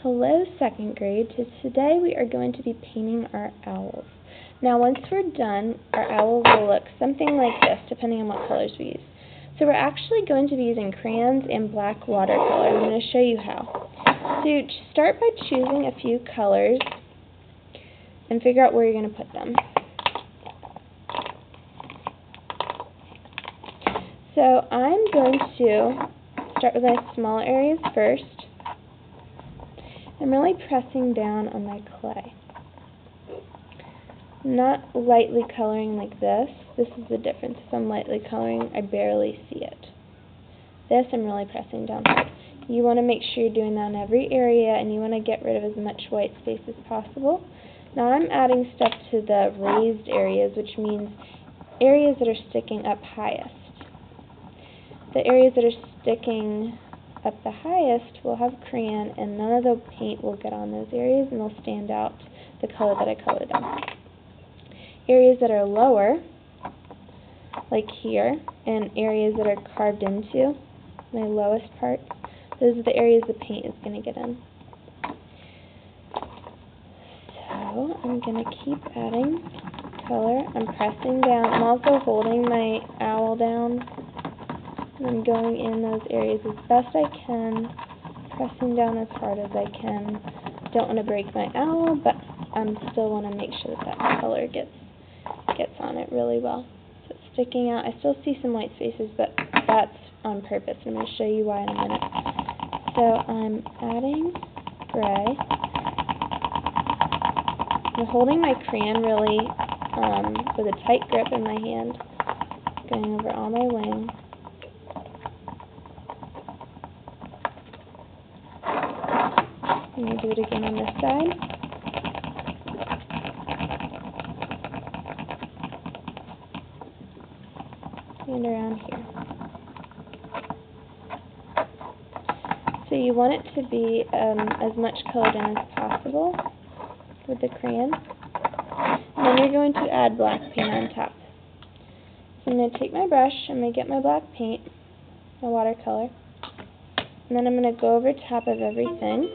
Hello, second grade. Today we are going to be painting our owls. Now once we're done, our owl will look something like this, depending on what colors we use. So we're actually going to be using crayons and black watercolor. I'm going to show you how. So start by choosing a few colors and figure out where you're going to put them. So I'm going to start with my smaller areas first. I'm really pressing down on my clay. I'm not lightly coloring like this. This is the difference. If I'm lightly coloring, I barely see it. This, I'm really pressing down hard. You want to make sure you're doing that in every area, and you want to get rid of as much white space as possible. Now I'm adding stuff to the raised areas, which means areas that are sticking up highest. The areas that are sticking up the highest will have crayon, and none of the paint will get on those areas, and they'll stand out the color that I colored them. Areas that are lower, like here, and areas that are carved into, my lowest parts, those are the areas the paint is going to get in. So I'm going to keep adding color. I'm pressing down. I'm also holding my owl down. I'm going in those areas as best I can, pressing down as hard as I can. Don't want to break my owl, but I still want to make sure that that color gets on it really well. So it's sticking out. I still see some white spaces, but that's on purpose. I'm going to show you why in a minute. So I'm adding gray. I'm holding my crayon really with a tight grip in my hand, going over all my wing. I'm going to do it again on this side. And around here. So you want it to be as much colored in as possible with the crayon. And then you're going to add black paint on top. So I'm going to take my brush, I'm going to get my black paint, my watercolor, and then I'm going to go over top of everything.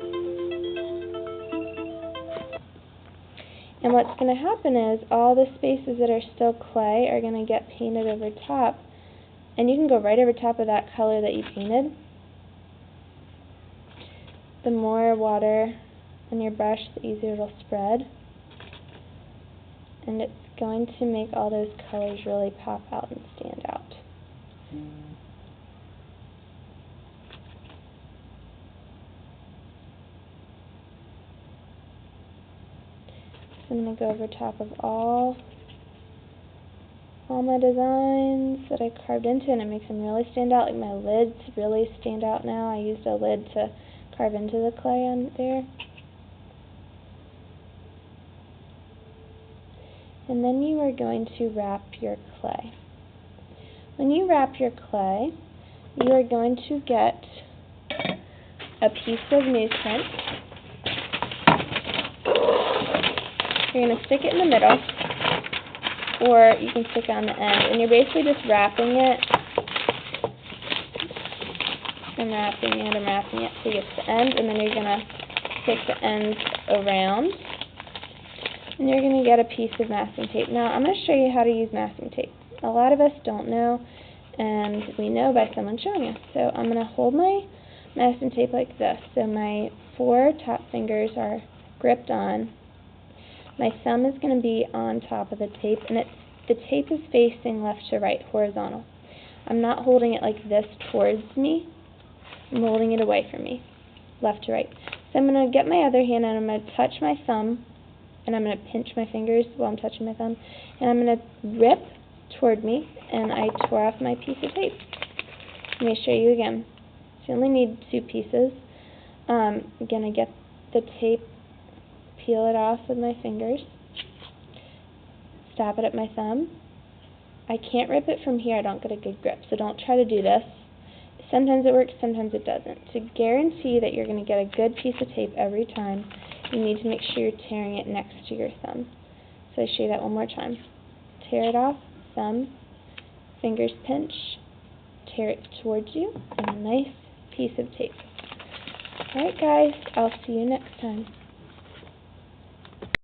And what's going to happen is all the spaces that are still clay are going to get painted over top. And you can go right over top of that color that you painted. The more water on your brush, the easier it'll spread. And it's going to make all those colors really pop out and stand out. So I'm going to go over top of all my designs that I carved into, and it makes them really stand out. Like my lids really stand out now. I used a lid to carve into the clay on there. And then you are going to wrap your clay. When you wrap your clay, you are going to get a piece of newsprint. You're going to stick it in the middle, or you can stick it on the end, and you're basically just wrapping it. I'm wrapping it to get to the end, and then you're going to stick the ends around, and you're going to get a piece of masking tape. Now, I'm going to show you how to use masking tape. A lot of us don't know, and we know by someone showing us. So I'm going to hold my masking tape like this. So my 4 top fingers are gripped on. My thumb is going to be on top of the tape, and the tape is facing left to right, horizontal. I'm not holding it like this towards me. I'm holding it away from me, left to right. So I'm going to get my other hand, and I'm going to touch my thumb, and I'm going to pinch my fingers while I'm touching my thumb, and I'm going to rip toward me, and I tore off my piece of tape. Let me show you again. So you only need 2 pieces. Again, I get the tape, peel it off with my fingers, stab it at my thumb. I can't rip it from here, I don't get a good grip, so don't try to do this. Sometimes it works, sometimes it doesn't. To guarantee that you're going to get a good piece of tape every time, you need to make sure you're tearing it next to your thumb. So I show you that one more time. Tear it off, thumb, fingers pinch, tear it towards you, and a nice piece of tape. Alright guys, I'll see you next time.